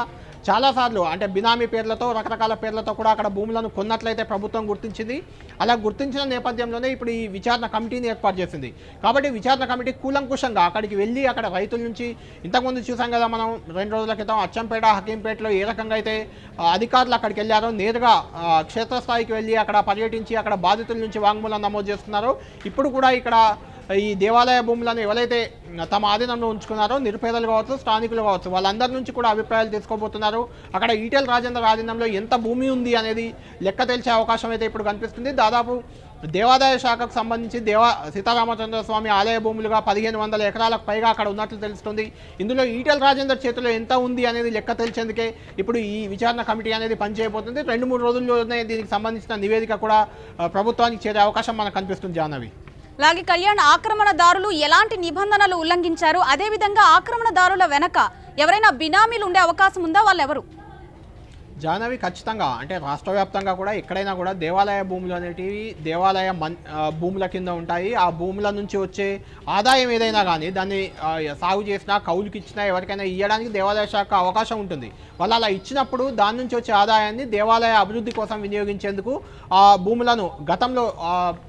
చాలాసార్లు అంటే బినామీ పేర్లతో, రకరకాల పేర్లతో కూడా అక్కడ భూములను కొన్నట్లయితే ప్రభుత్వం గుర్తించింది. అలా గుర్తించిన నేపథ్యంలోనే ఇప్పుడు ఈ విచారణ కమిటీని ఏర్పాటు చేసింది. కాబట్టి విచారణ కమిటీ కూలంకుషంగా అక్కడికి వెళ్ళి అక్కడ రైతుల నుంచి, ఇంతకుముందు చూసాం కదా మనం 2 రోజుల క్రితం అచ్చంపేట, హకీంపేటలో ఏ రకంగా అయితే అధికారులు అక్కడికి వెళ్ళారో, నేరుగా క్షేత్రస్థాయికి వెళ్ళి అక్కడ పర్యటించి అక్కడ బాధితుల నుంచి వాంగ్మూలం నమోదు చేస్తున్నారో, ఇప్పుడు కూడా ఇక్కడ ఈ దేవాలయ భూములను ఎవరైతే తమ ఆధీనంలో ఉంచుకున్నారో నిరుపేదలు కావచ్చు, స్థానికులు కావచ్చు, వాళ్ళందరి నుంచి కూడా అభిప్రాయాలు తీసుకోబోతున్నారు. అక్కడ ఈటెల రాజేందర్ ఆధీనంలో ఎంత భూమి ఉంది అనేది లెక్క తెలిసే అవకాశం అయితే ఇప్పుడు కనిపిస్తుంది. దాదాపు దేవాదాయ శాఖకు సంబంధించి సీతారామచంద్ర స్వామి ఆలయ భూములుగా 1500 ఎకరాలకు పైగా అక్కడ ఉన్నట్లు తెలుస్తుంది. ఇందులో ఈటెల రాజేందర్ చేతిలో ఎంత ఉంది అనేది లెక్క తెలిసేందుకే ఇప్పుడు ఈ విచారణ కమిటీ అనేది పనిచేయబోతుంది. 2-3 రోజుల్లోనే దీనికి సంబంధించిన నివేదిక కూడా ప్రభుత్వానికి చేరే అవకాశం మనకు కనిపిస్తుంది. జాహ్నవి, అలాగే కళ్యాణ్, ఆక్రమణదారులు ఎలాంటి నిబంధనలు ఉల్లంఘించారు? అదేవిధంగా ఆక్రమణదారుల వెనక ఎవరైనా బినామీలు ఉండే అవకాశం ఉందా? వాళ్ళు ఎవరు? జాహ్నవి, ఖచ్చితంగా అంటే రాష్ట్ర వ్యాప్తంగా కూడా ఎక్కడైనా కూడా దేవాలయ భూములు అనేటివి దేవాలయ భూముల కింద ఉంటాయి. ఆ భూముల నుంచి వచ్చే ఆదాయం ఏదైనా కానీ దాన్ని సాగు చేసినా, కౌలుకి ఇచ్చినా, ఎవరికైనా ఇవ్వడానికి దేవాలయ శాఖ అవకాశం ఉంటుంది. వాళ్ళు అలా ఇచ్చినప్పుడు దాని నుంచి వచ్చే ఆదాయాన్ని దేవాలయ అభివృద్ధి కోసం వినియోగించేందుకు ఆ భూములను గతంలో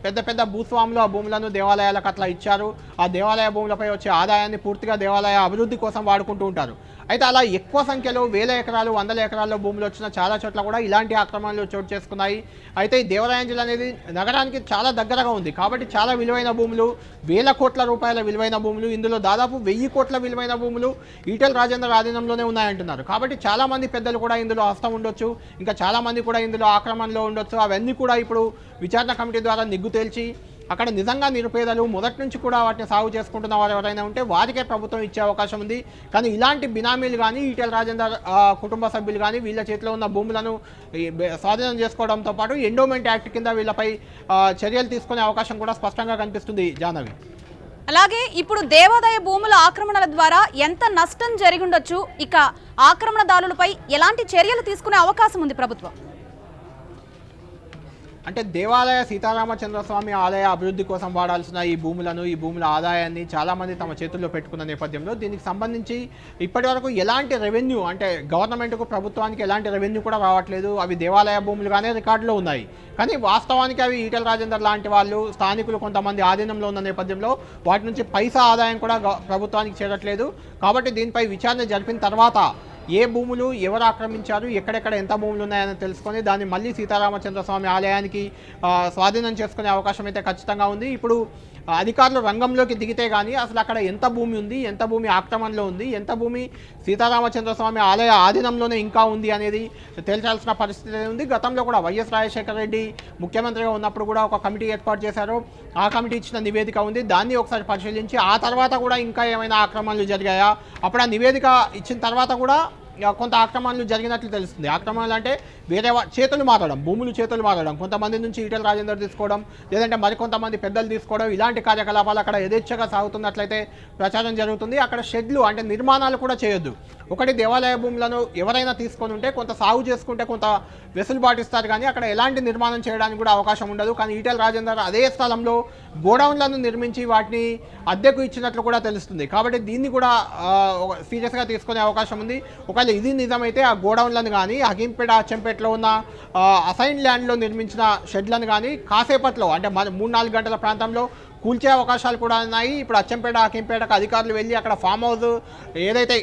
పెద్ద పెద్ద భూస్వాములు ఆ భూములను దేవాలయాలకు అట్లా ఇచ్చారు. ఆ దేవాలయ భూములపై వచ్చే ఆదాయాన్ని పూర్తిగా దేవాలయ అభివృద్ధి కోసం వాడుకుంటూ ఉంటారు. అయితే అలా ఎక్కువ సంఖ్యలో వేల ఎకరాలు, వందల ఎకరాల్లో భూములు వచ్చిన చాలా చోట్ల కూడా ఇలాంటి ఆక్రమణలు చోటు చేసుకున్నాయి. అయితే ఈ దేవరాయంజల్ అనేది నగరానికి చాలా దగ్గరగా ఉంది కాబట్టి చాలా విలువైన భూములు, వేల కోట్ల రూపాయల విలువైన భూములు, ఇందులో దాదాపు 1000 కోట్ల విలువైన భూములు ఈటెల రాజేందర్ ఆధీనంలోనే ఉన్నాయంటున్నారు. కాబట్టి చాలామంది పెద్దలు కూడా ఇందులో హస్తం ఉండొచ్చు, ఇంకా చాలామంది కూడా ఇందులో ఆక్రమణలో ఉండొచ్చు. అవన్నీ కూడా ఇప్పుడు విచారణ కమిటీ ద్వారా నిగ్గు తేల్చి అక్కడ నిజంగా నిరుపేదలు మొదటి నుంచి కూడా వాటిని సాగు చేసుకుంటున్న వారు ఎవరైనా ఉంటే వారికే ప్రభుత్వం ఇచ్చే అవకాశం ఉంది. కానీ ఇలాంటి బినామీలు కానీ, ఈటెల రాజేందర్ కుటుంబ సభ్యులు కానీ వీళ్ళ చేతిలో ఉన్న భూములను స్వాధీనం చేసుకోవడంతో పాటు ఎండోమెంట్ యాక్ట్ కింద వీళ్ళపై చర్యలు తీసుకునే అవకాశం కూడా స్పష్టంగా కనిపిస్తుంది. జాహ్నవి, అలాగే ఇప్పుడు దేవాదాయ భూముల ఆక్రమణల ద్వారా ఎంత నష్టం జరిగి ఉండొచ్చు? ఇక ఆక్రమణదారులపై ఎలాంటి చర్యలు తీసుకునే అవకాశం ఉంది ప్రభుత్వం? అంటే దేవాలయ సీతారామచంద్రస్వామి ఆలయ అభివృద్ధి కోసం వాడాల్సిన ఈ భూముల ఆదాయాన్ని చాలామంది తమ చేతుల్లో పెట్టుకున్న నేపథ్యంలో దీనికి సంబంధించి ఇప్పటి వరకు ఎలాంటి రెవెన్యూ, అంటే గవర్నమెంట్కు, ప్రభుత్వానికి ఎలాంటి రెవెన్యూ కూడా రావట్లేదు. అవి దేవాలయ భూములుగానే రికార్డులో ఉన్నాయి. కానీ వాస్తవానికి అవి ఈటెల రాజేందర్ లాంటి వాళ్ళు, స్థానికులు కొంతమంది ఆధీనంలో ఉన్న నేపథ్యంలో వాటి నుంచి పైసా ఆదాయం కూడా ప్రభుత్వానికి చేరట్లేదు. కాబట్టి దీనిపై విచారణ జరిపిన తర్వాత ఏ భూములు ఎవరు ఆక్రమించారు, ఎక్కడెక్కడ ఎంత భూములు ఉన్నాయని తెలుసుకొని దాన్ని మళ్ళీ సీతారామచంద్రస్వామి ఆలయానికి స్వాధీనం చేసుకునే అవకాశం అయితే ఖచ్చితంగా ఉంది. ఇప్పుడు అధికారులు రంగంలోకి దిగితే కానీ అసలు అక్కడ ఎంత భూమి ఉంది, ఎంత భూమి ఆక్రమణలో ఉంది, ఎంత భూమి సీతారామచంద్రస్వామి ఆలయ ఆధీనంలోనే ఇంకా ఉంది అనేది తేల్చాల్సిన పరిస్థితి ఉంది. గతంలో కూడా వైఎస్ రాజశేఖర రెడ్డి ముఖ్యమంత్రిగా ఉన్నప్పుడు కూడా ఒక కమిటీ ఏర్పాటు చేశారు. ఆ కమిటీ ఇచ్చిన నివేదిక ఉంది. దాన్ని ఒకసారి పరిశీలించి ఆ తర్వాత కూడా ఇంకా ఏమైనా ఆక్రమణలు జరిగాయా, అప్పుడు ఆ నివేదిక ఇచ్చిన తర్వాత కూడా కొంత ఆక్రమణలు జరిగినట్లు తెలుస్తుంది. ఆక్రమణలు అంటే వేరే చేతులు మారడం, భూములు చేతులు మారడం, కొంతమంది నుంచి ఈటెల రాజేందర్ తీసుకోవడం, లేదంటే మరికొంతమంది పెద్దలు తీసుకోవడం, ఇలాంటి కార్యకలాపాలు అక్కడ యథేచ్ఛగా సాగుతున్నట్లయితే ప్రచారం జరుగుతుంది. అక్కడ షెడ్లు అంటే నిర్మాణాలు కూడా చేయొద్దు. ఒకటి దేవాలయ భూములను ఎవరైనా తీసుకొని ఉంటే కొంత సాగు చేసుకుంటే కొంత వెసులుబాటు ఇస్తారు, కానీ అక్కడ ఎలాంటి నిర్మాణం చేయడానికి కూడా అవకాశం ఉండదు. కానీ ఈటెల రాజేందర్ అదే స్థలంలో గోడౌన్లను నిర్మించి వాటిని అద్దెకు ఇచ్చినట్లు కూడా తెలుస్తుంది. కాబట్టి దీన్ని కూడా సీరియస్గా తీసుకునే అవకాశం ఉంది. ఒకవేళ ఇది నిజమైతే ఆ గోడౌన్లను కానీ, హకీంపేట, అచ్చంపేటలో ఉన్న అసైన్ ల్యాండ్లో నిర్మించిన షెడ్లను కానీ కాసేపట్లో అంటే 3-4 గంటల ప్రాంతంలో కూల్చే అవకాశాలు కూడా ఉన్నాయి. ఇప్పుడు అచ్చంపేట, హకీంపేటకు అధికారులు వెళ్ళి అక్కడ ఫామ్ హౌస్ ఏదైతే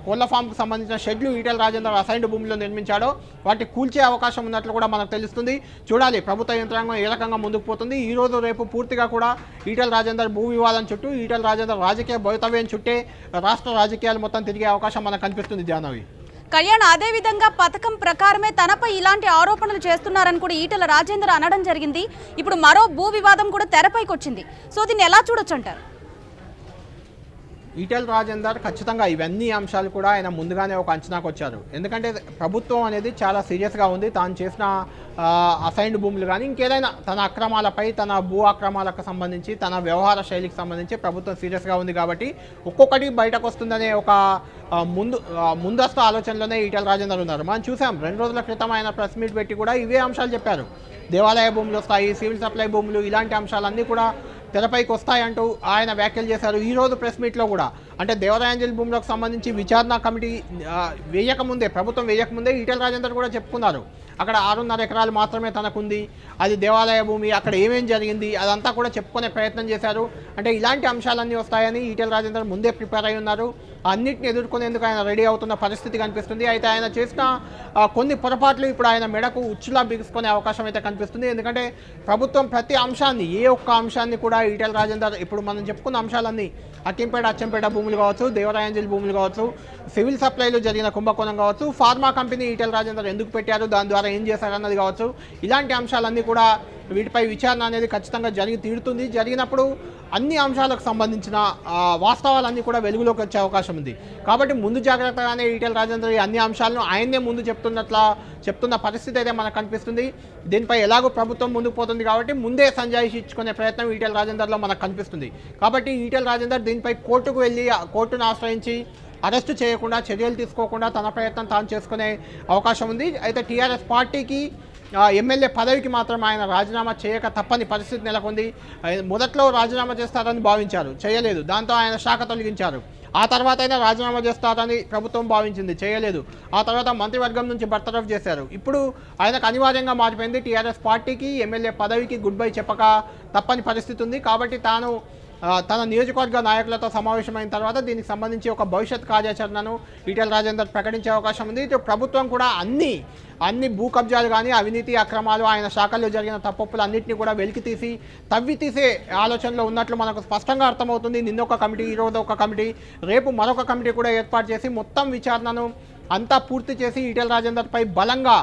కోళ్ల ఫామ్కు సంబంధించిన షెడ్లు ఈటెల రాజేందర్ అసైన్డ్ భూమిలో నిర్మించాడో వాటిని కూల్చే అవకాశం ఉన్నట్లు కూడా మనకు తెలుస్తుంది. చూడాలి ప్రభుత్వ యంత్రాంగం ఏ రకంగా ముందుకు పోతుంది. ఈ రోజు రేపు పూర్తిగా కూడా ఈటెల రాజేందర్ భూ వివాదం చుట్టూ, ఈటెల రాజేందర్ రాజకీయ భవితవ్యం చుట్టే రాష్ట్ర రాజకీయాలు మొత్తం తిరిగే అవకాశం మనకు కనిపిస్తుంది. జాహ్నవి, కళ్యాణ్, అదే విధంగా పథకం ప్రకారమే తనపై ఇలాంటి ఆరోపణలు చేస్తున్నారని కూడా ఈటెల రాజేందర్ అనడం జరిగింది. ఇప్పుడు మరో భూ వివాదం కూడా తెరపైకి వచ్చింది. సో దీన్ని ఎలా చూడొచ్చు అంటారు? ఈటెల రాజేందర్ ఖచ్చితంగా ఇవన్నీ అంశాలు కూడా ఆయన ముందుగానే ఒక అంచనాకు వచ్చారు. ఎందుకంటే ప్రభుత్వం అనేది చాలా సీరియస్గా ఉంది. తాను చేసిన అసైన్డ్ భూములు కానీ ఇంకేదైనా తన అక్రమాలపై, తన భూ అక్రమాలకు సంబంధించి, తన వ్యవహార శైలికి సంబంధించి ప్రభుత్వం సీరియస్గా ఉంది. కాబట్టి ఒక్కొక్కటి బయటకు వస్తుందనే ఒక ముందస్తు ఆలోచనలోనే ఈటెల రాజేందర్ ఉన్నారు. మనం చూసాం 2 రోజుల క్రితం ఆయన ప్రెస్ మీట్ పెట్టి కూడా ఇవే అంశాలు చెప్పారు. దేవాలయ భూములు వస్తాయి, సివిల్ సప్లై భూములు, ఇలాంటి అంశాలన్నీ కూడా తెరపైకి వస్తాయంటూ ఆయన వ్యాఖ్యలు చేశారు. ఈరోజు ప్రెస్ మీట్లో కూడా అంటే దేవరాయంజల్ భూములకు సంబంధించి విచారణ కమిటీ ప్రభుత్వం వేయకముందే ఈటెల రాజేందర్ కూడా చెప్పుకున్నారు. అక్కడ 6.5 ఎకరాలు మాత్రమే తనకుంది, అది దేవాలయ భూమి, అక్కడ ఏమేం జరిగింది అదంతా కూడా చెప్పుకునే ప్రయత్నం చేశారు. అంటే ఇలాంటి అంశాలన్నీ వస్తాయని ఈటెల రాజేందర్ ముందే ప్రిపేర్ అయి ఉన్నారు. అన్నింటిని ఎదుర్కొనేందుకు ఆయన రెడీ అవుతున్న పరిస్థితి కనిపిస్తుంది. అయితే ఆయన చేసిన కొన్ని పొరపాట్లు ఇప్పుడు ఆయన మెడకు ఉచ్చులా బిగుసుకునే అవకాశం అయితే కనిపిస్తుంది. ఎందుకంటే ప్రభుత్వం ప్రతి అంశాన్ని, ఏ ఒక్క అంశాన్ని కూడా ఈటెల రాజేందర్ ఇప్పుడు మనం చెప్పుకున్న అంశాలన్నీ హకీంపేట, అచ్చంపేట భూములు కావచ్చు, దేవరాయంజల్ భూములు కావచ్చు, సివిల్ సప్లైలో జరిగిన కుంభకోణం కావచ్చు, ఫార్మా కంపెనీ ఈటెల రాజేందర్ ఎందుకు పెట్టారు, దాని ద్వారా ఏం చేశారన్నది కావచ్చు, ఇలాంటి అంశాలన్నీ కూడా వీటిపై విచారణ అనేది ఖచ్చితంగా జరిగి తీరుతుంది. జరిగినప్పుడు అన్ని అంశాలకు సంబంధించిన వాస్తవాలన్నీ కూడా వెలుగులోకి వచ్చే అవకాశం ఉంది. కాబట్టి ముందు జాగ్రత్తగానే ఈటెల రాజేందర్ ఈ అన్ని అంశాలను ఆయన్నే ముందు చెప్తున్న పరిస్థితి అయితే మనకు కనిపిస్తుంది. దీనిపై ఎలాగో ప్రభుత్వం ముందుకు పోతుంది కాబట్టి ముందే సంజాయిషి ఇచ్చుకునే ప్రయత్నం ఈటెల రాజేందర్లో మనకు కనిపిస్తుంది. కాబట్టి ఈటెల రాజేందర్ దీనిపై కోర్టుకు వెళ్ళి కోర్టును ఆశ్రయించి అరెస్టు చేయకుండా, చర్యలు తీసుకోకుండా తన ప్రయత్నం తాను చేసుకునే అవకాశం ఉంది. అయితే టీఆర్ఎస్ పార్టీకి ఎమ్మెల్యే పదవికి మాత్రం ఆయన రాజీనామా చేయక తప్పని పరిస్థితి నెలకొంది. మొదట్లో రాజీనామా చేస్తారని భావించారు, చేయలేదు. దాంతో ఆయన శాఖ తొలగించారు. ఆ తర్వాత అయినా రాజీనామా చేస్తారని ప్రభుత్వం భావించింది, చేయలేదు. ఆ తర్వాత మంత్రివర్గం నుంచి బర్తరఫ్ చేశారు. ఇప్పుడు ఆయనకు అనివార్యంగా మారిపోయింది. టీఆర్ఎస్ పార్టీకి ఎమ్మెల్యే పదవికి గుడ్ బై చెప్పక తప్పని పరిస్థితి ఉంది. కాబట్టి తాను తన నియోజకవర్గ నాయకులతో సమావేశమైన తర్వాత దీనికి సంబంధించి ఒక భవిష్యత్ కార్యాచరణను ఈటెల రాజేందర్ ప్రకటించే అవకాశం ఉంది. ఇటు ప్రభుత్వం కూడా అన్ని భూ కబ్జాలు కానీ, అవినీతి అక్రమాలు, ఆయన శాఖల్లో జరిగిన తప్పులు అన్నింటినీ కూడా వెలికి తీసి తవ్వి తీసే ఆలోచనలో ఉన్నట్లు మనకు స్పష్టంగా అర్థమవుతుంది. నిన్న ఒక కమిటీ, ఈరోజు ఒక కమిటీ, రేపు మరొక కమిటీ కూడా ఏర్పాటు చేసి మొత్తం విచారణను అంతా పూర్తి చేసి ఈటెల రాజేందర్పై బలంగా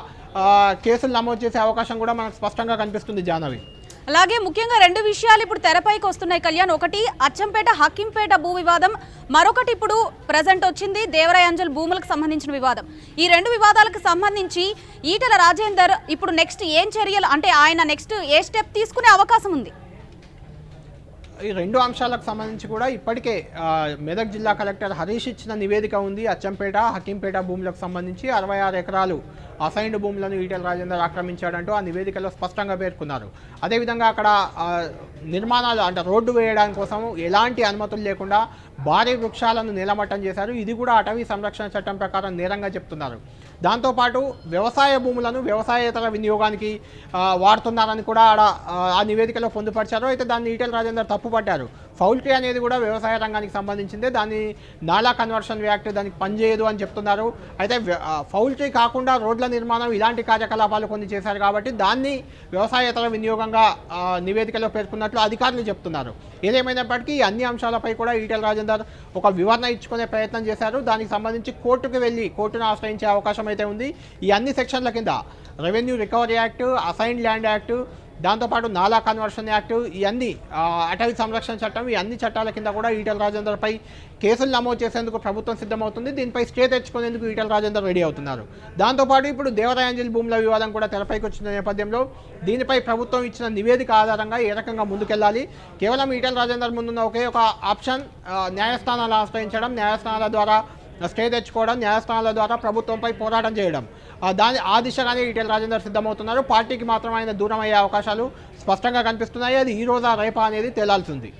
కేసులు నమోదు చేసే అవకాశం కూడా మనకు స్పష్టంగా కనిపిస్తుంది. జాహ్నవి, అలాగే ముఖ్యంగా రెండు విషయాలు ఇప్పుడు తెరపైకి వస్తున్నాయి కళ్యాణ్. ఒకటి అచ్చంపేట హక్కింపేట భూ వివాదం, మరొకటి ఇప్పుడు ప్రజెంట్ వచ్చింది దేవరాయ అంజల్ భూములకు సంబంధించిన వివాదం. ఈ రెండు వివాదాలకు సంబంధించి ఈటెల రాజేందర్ ఇప్పుడు నెక్స్ట్ ఏం చర్యలు, అంటే ఆయన నెక్స్ట్ ఏ స్టెప్ తీసుకునే అవకాశం ఉంది? ఈ రెండు అంశాలకు సంబంధించి కూడా ఇప్పటికే మెదక్ జిల్లా కలెక్టర్ హరీష్ ఇచ్చిన నివేదిక ఉంది. అచ్చంపేట హక్కింపేట భూములకు సంబంధించి 66 ఎకరాలు అసైన్డ్ భూములను ఈటెల రాజేందర్ ఆక్రమించాడంటూ ఆ నివేదికలో స్పష్టంగా పేర్కొన్నారు. అదేవిధంగా అక్కడ నిర్మాణాలు, అంటే రోడ్డు వేయడానికి కోసం ఎలాంటి అనుమతులు లేకుండా భారీ వృక్షాలను నేలమట్టం చేశారు. ఇది కూడా అటవీ సంరక్షణ చట్టం ప్రకారం నేరంగా చెప్తున్నారు. దాంతోపాటు వ్యవసాయ భూములను వ్యవసాయేతర వినియోగానికి వాడుతున్నారని కూడా ఆ నివేదికలో పొందుపరిచారు. అయితే దాన్ని ఈటెల రాజేందర్ తప్పుపట్టారు. పౌల్ట్రీ అనేది కూడా వ్యవసాయ రంగానికి సంబంధించిందే, దాన్ని నాలా కన్వర్షన్ యాక్ట్ దానికి పనిచేయదు అని చెప్తున్నారు. అయితే పౌల్ట్రీ కాకుండా రోడ్ల నిర్మాణం, ఇలాంటి కార్యకలాపాలు కొన్ని చేశారు కాబట్టి దాన్ని వ్యవసాయేతర వినియోగంగా నివేదికలో పేర్కొన్నట్లు అధికారులు చెప్తున్నారు. ఏదేమైనప్పటికీ అన్ని అంశాలపై కూడా ఈటెల రాజేందర్ ఒక వివరణ ఇచ్చుకునే ప్రయత్నం చేశారు. దానికి సంబంధించి కోర్టుకు వెళ్ళి కోర్టును ఆశ్రయించే అవకాశం అయితే ఉంది. ఈ అన్ని సెక్షన్ల కింద revenue recovery act, assigned land act, దాంతోపాటు నాలా కన్వర్షన్ యాక్ట్, ఇవన్నీ అటవీ సంరక్షణ చట్టం, ఈ అన్ని చట్టాల కింద కూడా ఈటెల రాజేందర్పై కేసులు నమోదు చేసేందుకు ప్రభుత్వం సిద్ధమవుతుంది. దీనిపై స్టే తెచ్చుకునేందుకు ఈటెల రాజేందర్ రెడీ అవుతున్నారు. దాంతోపాటు ఇప్పుడు దేవరాయ అంజలి భూముల వివాదం కూడా తెరపైకి వచ్చిన నేపథ్యంలో దీనిపై ప్రభుత్వం ఇచ్చిన నివేదిక ఆధారంగా ఏ రకంగా ముందుకెళ్లాలి, కేవలం ఈటెల రాజేందర్ ముందున్న ఒకే ఒక ఆప్షన్ న్యాయస్థానాలు ఆశ్రయించడం, న్యాయస్థానాల ద్వారా స్టే తెచ్చుకోవడం, న్యాయస్థానాల ద్వారా ప్రభుత్వంపై పోరాటం చేయడం, ఆ దిశగానే ఈటెల రాజేందర్ సిద్ధమవుతున్నారు. పార్టీకి మాత్రం ఆయన దూరం అయ్యే అవకాశాలు స్పష్టంగా కనిపిస్తున్నాయి. అది ఈ రోజా రేపా అనేది తేలాల్సి ఉంది.